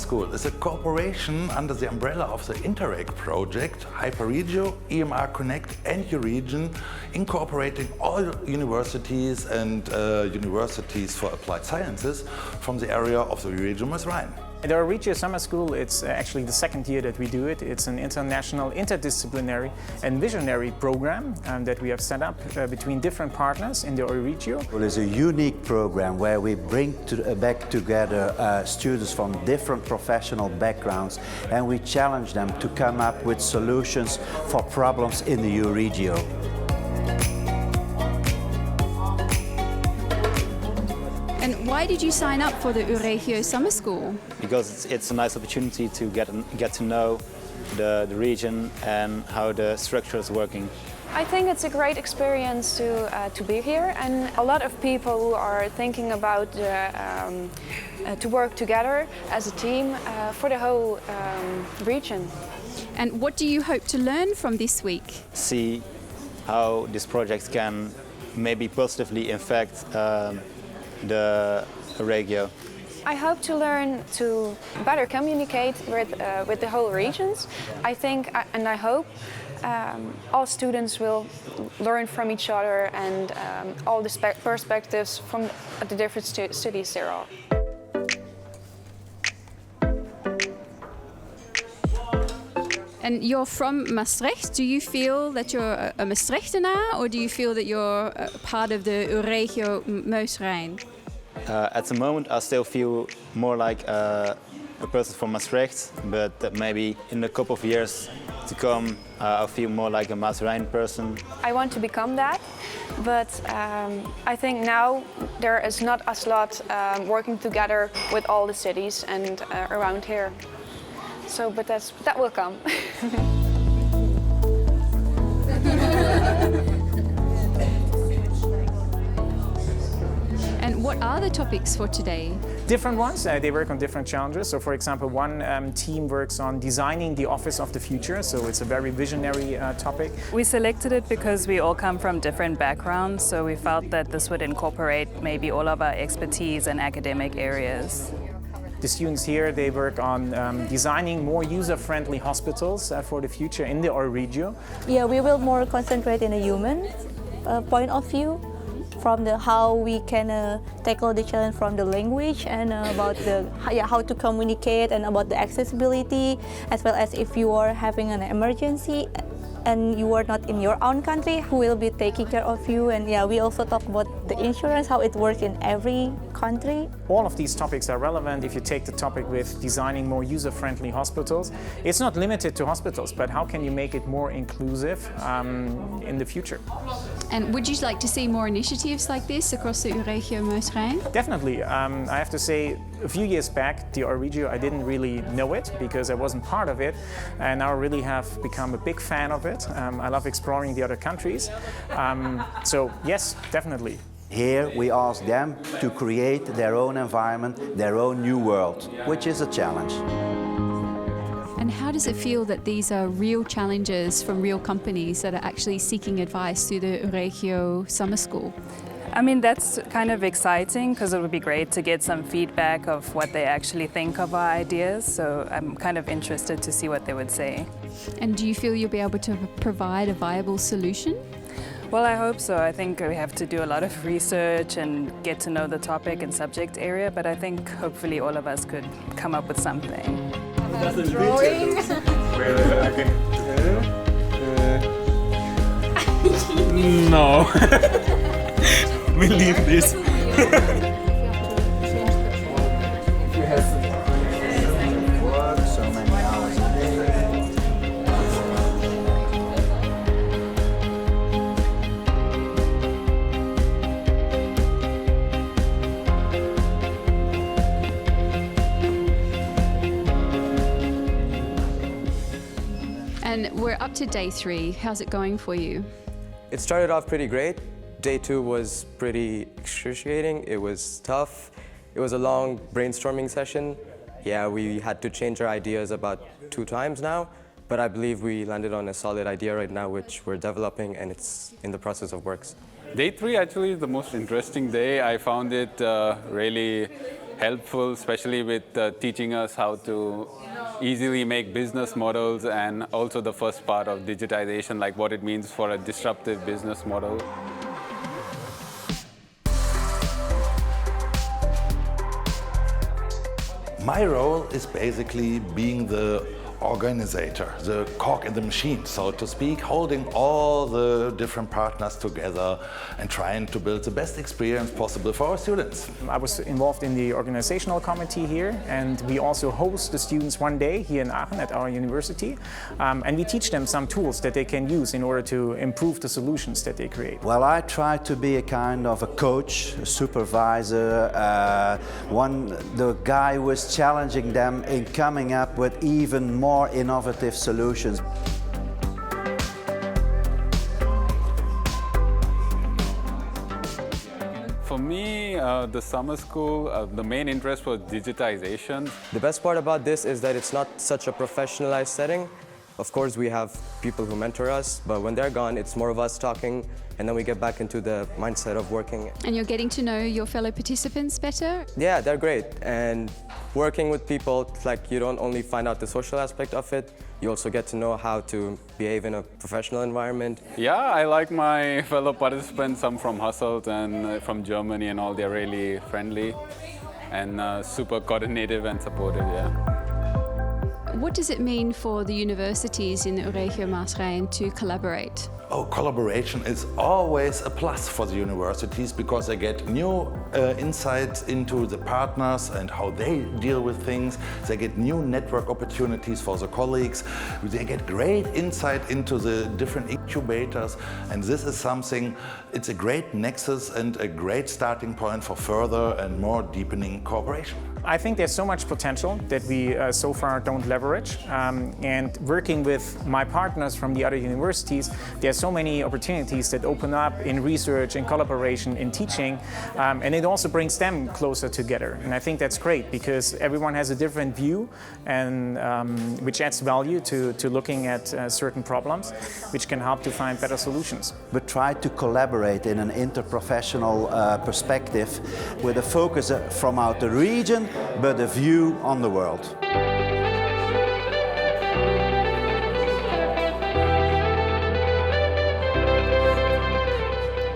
School is a cooperation under the umbrella of the INTERREG-Project, Hyperegio, EMRconnect and euRegion, incorporating all universities and universities for applied sciences from the area of the region Maas-Rhein. At our Euregio Summer School, it's actually the second year that we do it. It's an international, interdisciplinary and visionary program that we have set up between different partners in the Euregio. Well, it's a unique program where we bring back together students from different professional backgrounds, and we challenge them to come up with solutions for problems in the Euregio. And why did you sign up for the Euregio Summer School? Because it's a nice opportunity to get to know the region and how the structure is working. I think it's a great experience to be here, and a lot of people who are thinking about to work together as a team for the whole region. And what do you hope to learn from this week? See how these projects can maybe positively affect the Euregio. I hope to learn to better communicate with the whole regions. I think and I hope all students will learn from each other and all the perspectives from the different studies there are. And you're from Maastricht. Do you feel that you're a Maastrichtenaar, or do you feel that you're part of the Euregio Maas-Rhein? At the moment I still feel more like a person from Maastricht, but maybe in a couple of years to come I'll feel more like a Maas-Rhein person. I want to become that, but I think now there is not a lot working together with all the cities and around here. So, but that will come. And what are the topics for today? Different ones, they work on different challenges. So for example, one team works on designing the office of the future, so it's a very visionary topic. We selected it because we all come from different backgrounds, so we felt that this would incorporate maybe all of our expertise and academic areas. The students here, they work on designing more user-friendly hospitals for the future in the Euregio. Yeah, we will more concentrate in a human point of view, from the how we can tackle the challenge from the language and about the how to communicate and about the accessibility, as well as if you are having an emergency and you are not in your own country, who will be taking care of you. And yeah, we also talk about the insurance, how it works in every country. All of these topics are relevant if you take the topic with designing more user-friendly hospitals. It's not limited to hospitals, but how can you make it more inclusive in the future? And would you like to see more initiatives like this across the Euregio Maas-Rhein? Definitely. I have to say, a few years back, the Euregio, I didn't really know it because I wasn't part of it, and now I really have become a big fan of it. I love exploring the other countries. So yes, definitely. Here we ask them to create their own environment, their own new world, which is a challenge. And how does it feel that these are real challenges from real companies that are actually seeking advice through the Euregio Summer School? I mean, that's kind of exciting because it would be great to get some feedback of what they actually think of our ideas. So I'm kind of interested to see what they would say. And do you feel you'll be able to provide a viable solution? Well, I hope so. I think we have to do a lot of research and get to know the topic and subject area, but I think hopefully all of us could come up with something. Drawing. No. We leave this. And we're up to day 3. How's it going for you? It started off pretty great. Day 2 was pretty excruciating. It was tough. It was a long brainstorming session. Yeah, we had to change our ideas about 2 times now, but I believe we landed on a solid idea right now, which we're developing, and it's in the process of works. Day 3 actually is the most interesting day. I found it really helpful, especially with teaching us how to easily make business models, and also the first part of digitization, like what it means for a disruptive business model. My role is basically being the organizer, the cog in the machine, so to speak, holding all the different partners together and trying to build the best experience possible for our students. I was involved in the organizational committee here, and we also host the students one day here in Aachen at our university, and we teach them some tools that they can use in order to improve the solutions that they create. Well, I try to be a kind of a coach, a supervisor, the guy who is challenging them in coming up with even more innovative solutions. For me, the summer school, the main interest was digitization. The best part about this is that it's not such a professionalized setting. Of course, we have people who mentor us, but when they're gone, it's more of us talking, and then we get back into the mindset of working. And you're getting to know your fellow participants better? Yeah, they're great. And working with people, it's like you don't only find out the social aspect of it, you also get to know how to behave in a professional environment. Yeah, I like my fellow participants, some from Hasselt and from Germany and all. They're really friendly and super coordinative and supportive, yeah. What does it mean for the universities in Euregio Maas-Rhein to collaborate? Oh, collaboration is always a plus for the universities because they get new insights into the partners and how they deal with things. They get new network opportunities for the colleagues. They get great insight into the different incubators, and this is something, it's a great nexus and a great starting point for further and more deepening cooperation. I think there's so much potential that we so far don't leverage, and working with my partners from the other universities, there's so many opportunities that open up in research, in collaboration, in teaching, and it also brings them closer together. And I think that's great because everyone has a different view, and which adds value to looking at certain problems, which can help to find better solutions. We try to collaborate in an interprofessional perspective with a focus from out the region, but a view on the world.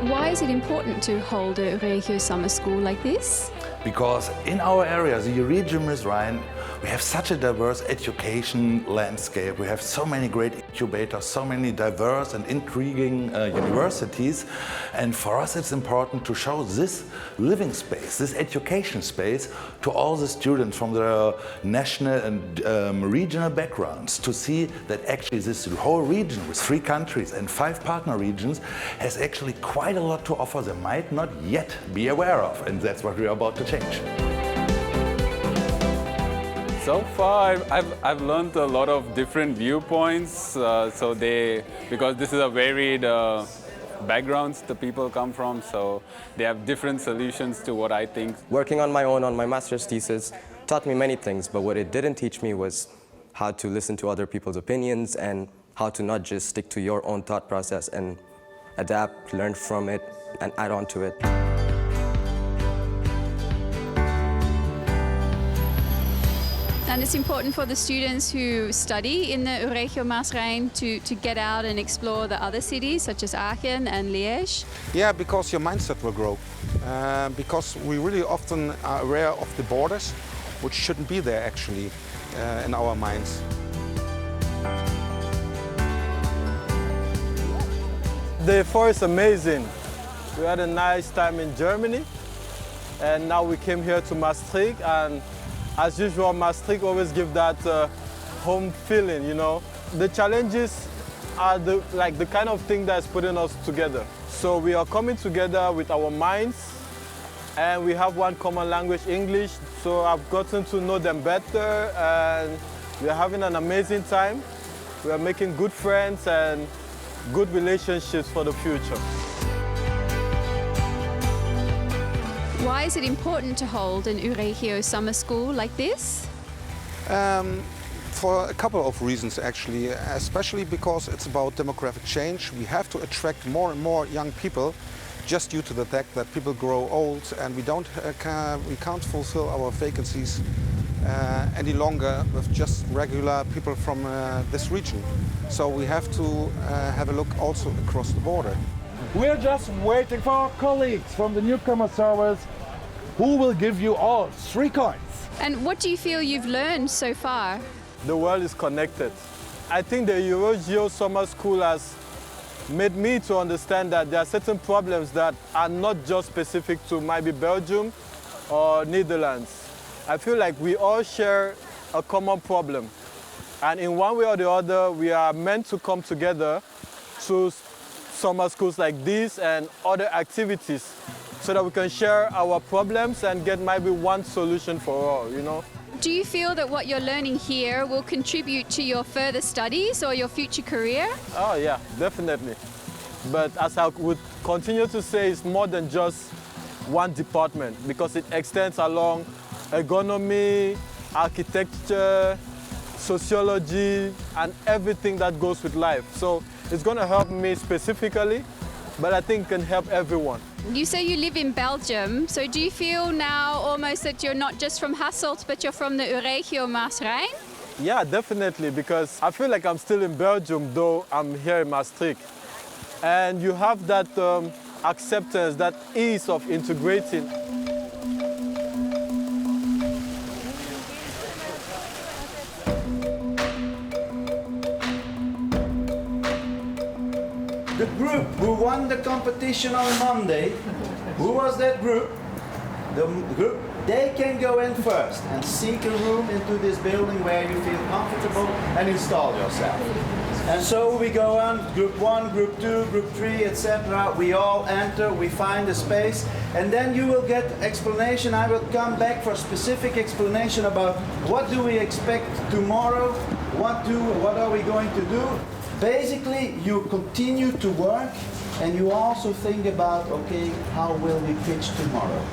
Why is it important to hold a Euregio summer school like this? Because in our area, the Euregio Maas-Rhein, we have such a diverse education landscape. We have so many great incubators, so many diverse and intriguing universities. And for us, it's important to show this living space, this education space, to all the students from their national and regional backgrounds, to see that actually this whole region with 3 countries and 5 partner regions has actually quite a lot to offer they might not yet be aware of. And that's what we're about to change. So far, I've learned a lot of different viewpoints. Because this is a varied backgrounds the people come from, so they have different solutions to what I think. Working on my own on my master's thesis taught me many things, but what it didn't teach me was how to listen to other people's opinions and how to not just stick to your own thought process and adapt, learn from it, and add on to it. And it's important for the students who study in the Euregio Maas-Rhein to get out and explore the other cities, such as Aachen and Liège. Yeah, because your mindset will grow. Because we really often are aware of the borders, which shouldn't be there actually in our minds. Day 4 is amazing. We had a nice time in Germany, and now we came here to Maastricht, and as usual, Maastricht always gives that home feeling, you know. The challenges are the kind of thing that's putting us together. So we are coming together with our minds, and we have one common language, English. So I've gotten to know them better, and we're having an amazing time. We are making good friends and good relationships for the future. Why is it important to hold an Euregio summer school like this? For a couple of reasons actually, especially because it's about demographic change. We have to attract more and more young people just due to the fact that people grow old and we can't fulfill our vacancies any longer with just regular people from this region. So we have to have a look also across the border. We're just waiting for our colleagues from the newcomer service who will give you all 3 coins. And what do you feel you've learned so far? The world is connected. I think the Euregio summer school has made me to understand that there are certain problems that are not just specific to maybe Belgium or Netherlands. I feel like we all share a common problem. And in one way or the other, we are meant to come together through summer schools like this and other activities so that we can share our problems and get maybe one solution for all, you know? Do you feel that what you're learning here will contribute to your further studies or your future career? Oh yeah, definitely. But as I would continue to say, it's more than just one department because it extends along ergonomy, architecture, sociology, and everything that goes with life. So it's going to help me specifically, but I think it can help everyone. You say you live in Belgium, so do you feel now almost that you're not just from Hasselt, but you're from the Euregio Maas-Rhein? Yeah, definitely, because I feel like I'm still in Belgium, though I'm here in Maastricht. And you have that acceptance, that ease of integrating. The group who won the competition on Monday, who was that group? The group, they can go in first and seek a room into this building where you feel comfortable and install yourself. And so we go on, group 1, group 2, group 3, etc. We all enter, we find a space, and then you will get explanation. I will come back for specific explanation about what do we expect tomorrow, what are we going to do. Basically, you continue to work and you also think about, okay, how will we pitch tomorrow?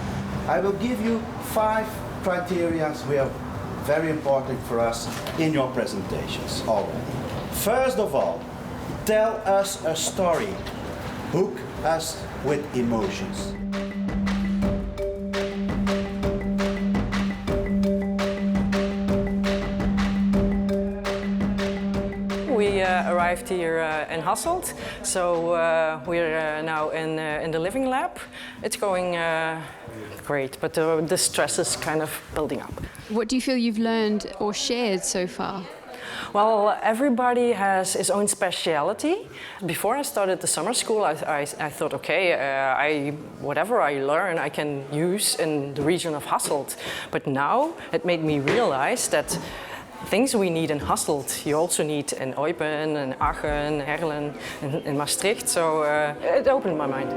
I will give you 5 criteria which are very important for us in your presentations already. First of all, tell us a story. Hook us with emotions. We arrived here in Hasselt, so we're now in the living lab. It's going great, but the stress is kind of building up. What do you feel you've learned or shared so far? Well, everybody has his own speciality. Before I started the summer school, I thought, okay, whatever I learn, I can use in the region of Hasselt. But now it made me realize that things we need in Hasselt, you also need in Eupen, in Aachen, Herlen, in Maastricht. So it opened my mind.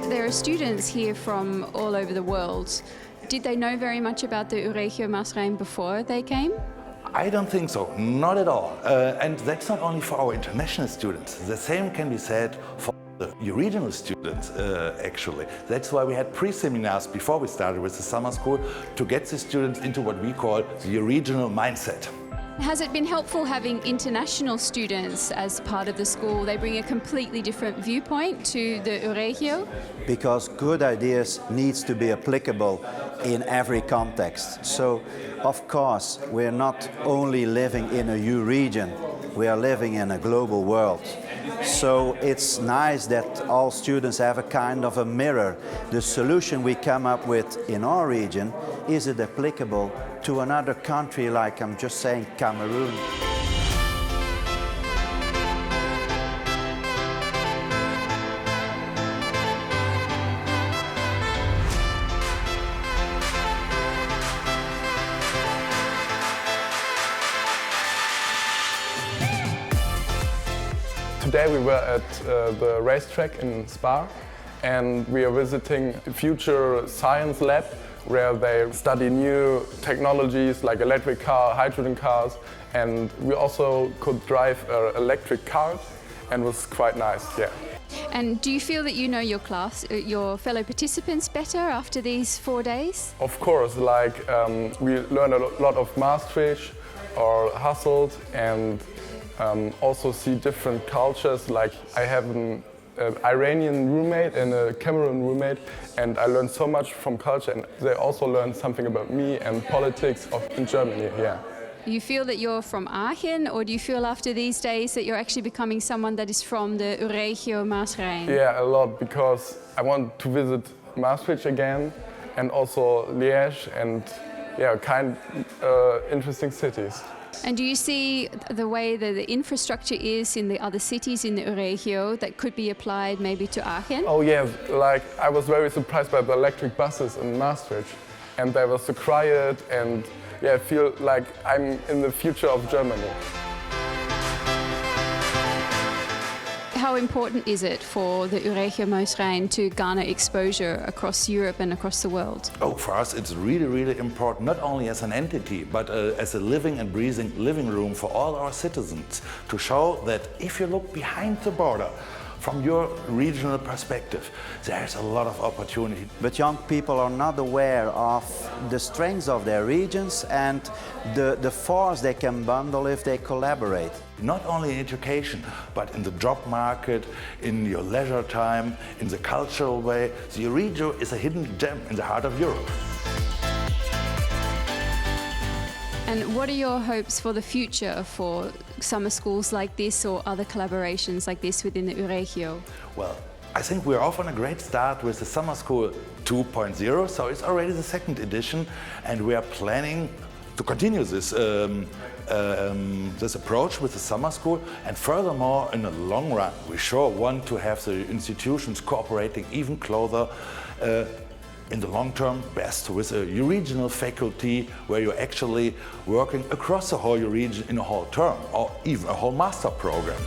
There are students here from all over the world. Did they know very much about the Euregio Maas-Rhein before they came? I don't think so, not at all. And that's not only for our international students. The same can be said for the regional students, actually. That's why we had pre-seminars before we started with the summer school to get the students into what we call the regional mindset. Has it been helpful having international students as part of the school? They bring a completely different viewpoint to the Euregio? Because good ideas needs to be applicable in every context. So, of course, we're not only living in a euRegion, we are living in a global world. So it's nice that all students have a kind of a mirror. The solution we come up with in our region, is it applicable to another country like, I'm just saying, Cameroon? Today we were at the racetrack in Spa, and we are visiting a future science lab where they study new technologies like electric car, hydrogen cars, and we also could drive an electric car, and it was quite nice, yeah. And do you feel that you know your class, your fellow participants better after these 4 days? Of course, like we learn a lot of Maastricht or Hasselt, and also see different cultures. Like I have an Iranian roommate and a Cameroon roommate, and I learned so much from culture, and they also learned something about me and politics in Germany. Yeah. You feel that you're from Aachen, or do you feel after these days that you're actually becoming someone that is from the Euregio Maas-Rhein? Yeah, a lot, because I want to visit Maastricht again, and also Liège, and yeah, interesting cities. And do you see the way that the infrastructure is in the other cities in the Euregio that could be applied maybe to Aachen? Oh yeah, like I was very surprised by the electric buses in Maastricht, and they were so quiet, and yeah, I feel like I'm in the future of Germany. How important is it for the Euregio Maas-Rhein to garner exposure across Europe and across the world? Oh, for us it's really, really important, not only as an entity, but as a living and breathing living room for all our citizens, to show that if you look behind the border, from your regional perspective, there's a lot of opportunity. But young people are not aware of the strengths of their regions and the force they can bundle if they collaborate. Not only in education, but in the job market, in your leisure time, in the cultural way. The Euregio is a hidden gem in the heart of Europe. And what are your hopes for the future for summer schools like this or other collaborations like this within the Euregio? Well, I think we're off on a great start with the Summer School 2.0, so it's already the second edition, and we are planning to continue this this approach with the summer school, and furthermore, in the long run, we sure want to have the institutions cooperating even closer in the long term, best with a euregional faculty where you're actually working across the whole euregion in a whole term or even a whole master program.